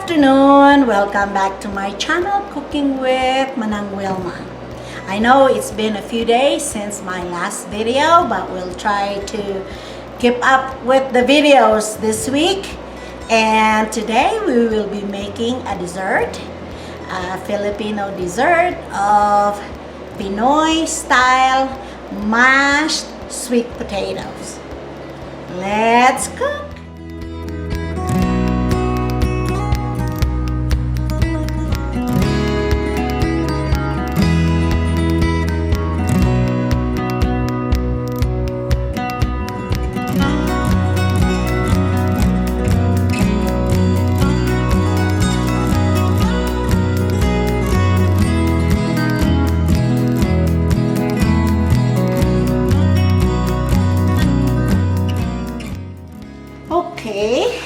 afternoon! Welcome back to my channel, Cooking with Manang Wilma. I know it's been a few days since my last video, but we'll try to keep up with the videos this week. And today we will be making a dessert, a Filipino dessert of Pinoy style mashed sweet potatoes. Let's cook! Okay,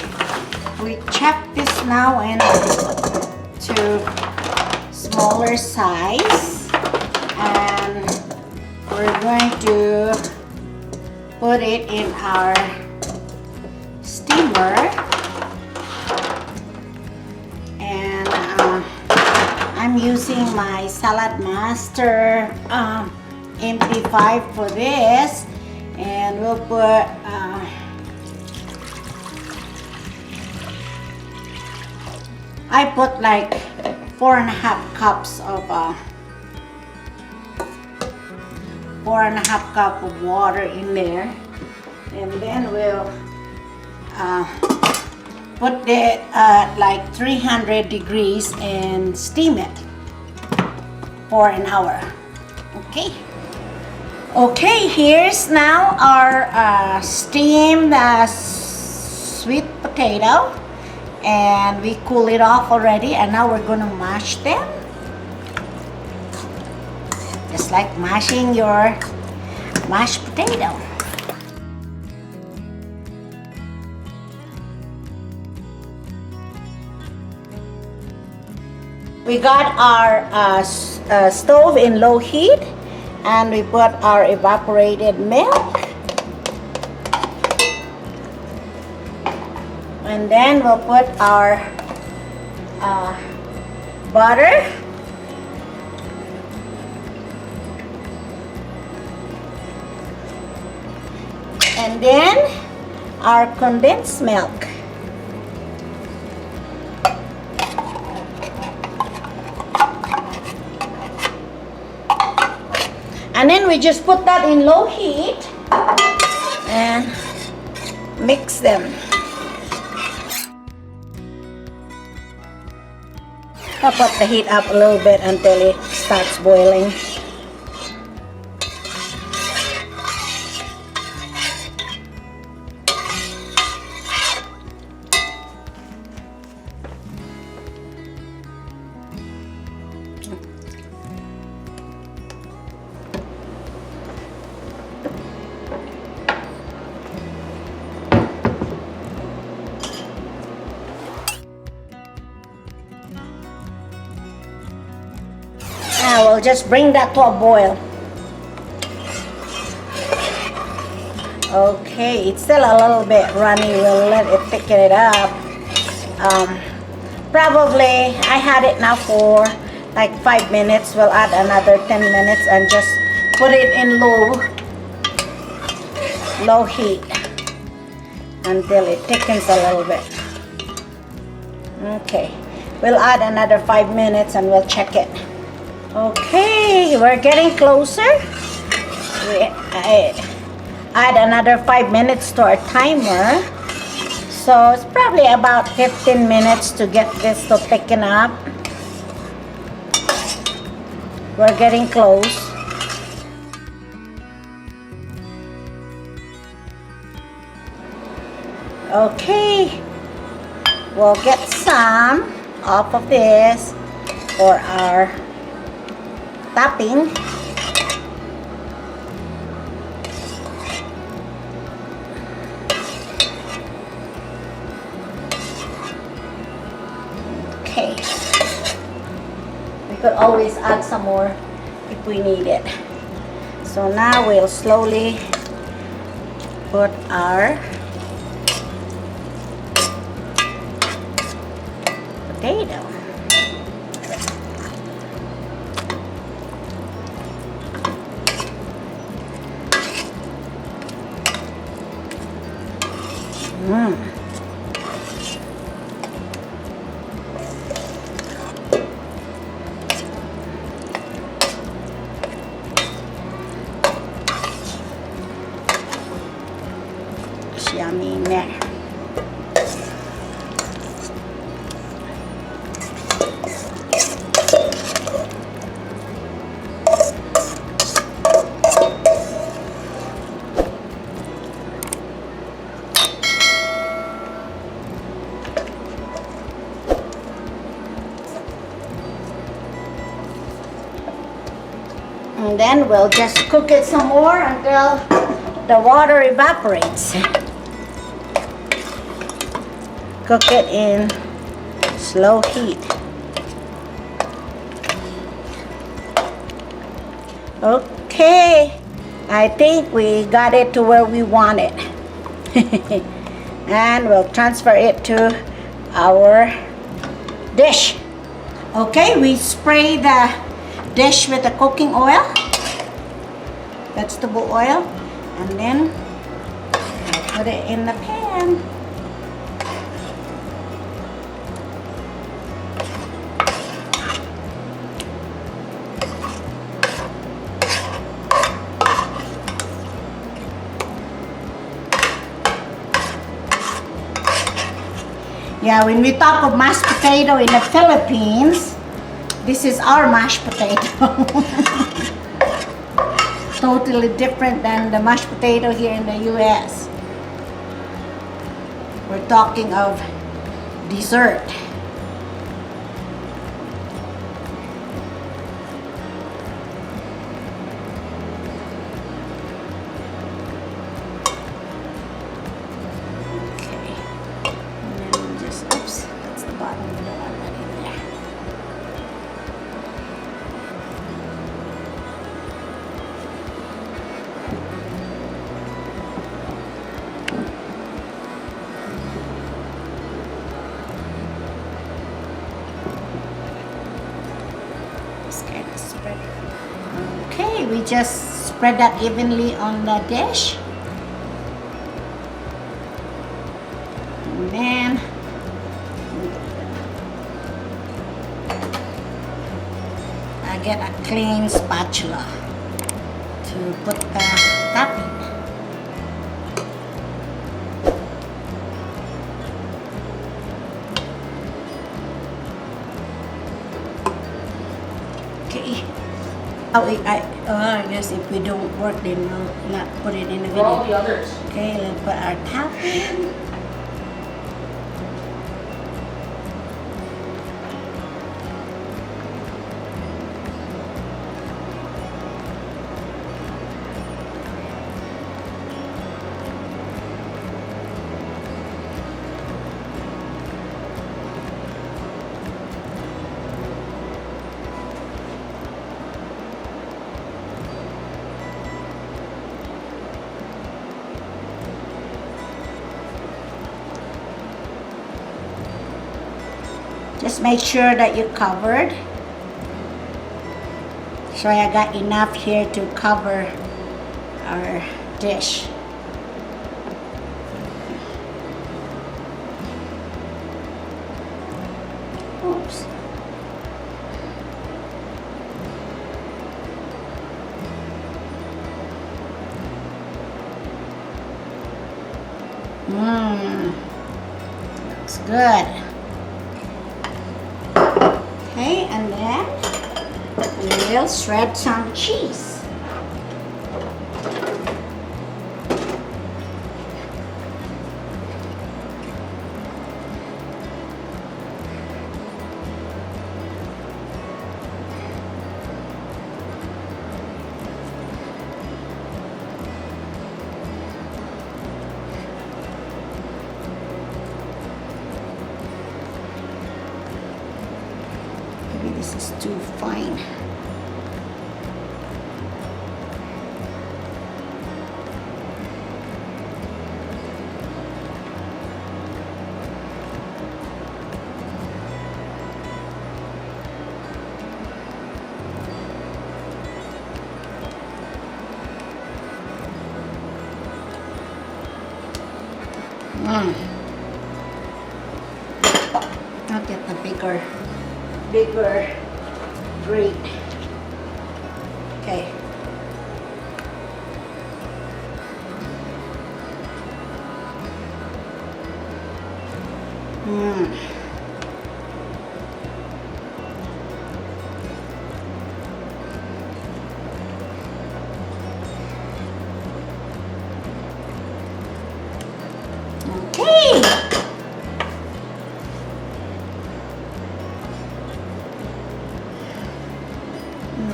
we chop this now into smaller size, and we're going to put it in our steamer. And I'm using my Salad Master MP5 for this, and we'll put I put like 4.5 cups of 4.5 cup of water in there, and then we'll put it at like 300 degrees and steam it for an hour. Okay, here's now our steamed sweet potato. And we cool it off already, and now we're gonna mash them just like mashing your mashed potato. We got our stove in low heat, and we put our evaporated milk. And then we'll put our butter, and then our condensed milk. And then we just put that in low heat and mix them. I'll put the heat up a little bit until it starts boiling. We'll just bring that to a boil. Okay, it's still a little bit runny. We'll let it thicken it up. Probably, I had it now for like 5 minutes. We'll add another 10 minutes and just put it in low heat until it thickens a little bit. Okay, we'll add another 5 minutes and we'll check it. Okay, we're getting closer. I add another 5 minutes to our timer. So it's probably about 15 minutes to get this to thicken up. We're getting close. Okay, we'll get some off of this for our topping. Okay, we could always add some more if we need it. So now we'll slowly put our potato. It's yummy in there. And then we'll just cook it some more until the water evaporates. Cook it in slow heat. Okay, I think we got it to where we want it. And we'll transfer it to our dish. Okay, we spray the dish with the cooking oil, vegetable oil, and then put it in the pan. Yeah, when we talk of mashed potato in the Philippines, this is our mashed potato. Totally different than the mashed potato here in the US. We're talking of dessert. Okay, we just spread that evenly on the dish. And then I get a clean spatula to put the topping. Okay. I guess if we don't work, then we'll not put it in the video. All the others. Okay, let's put our topping. Just make sure that you covered. So I got enough here to cover our dish. Oops. Looks good. Okay, and then we'll shred some cheese. This is too fine. Mm. I'll get the bigger grate. Okay. Okay.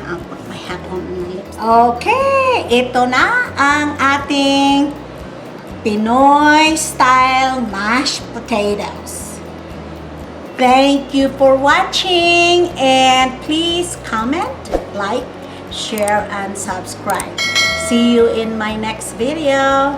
I'll put my hat on my lips. Okay, ito na ang ating Pinoy style mashed potatoes. Thank you for watching, and please comment, like, share, and subscribe. See you in my next video.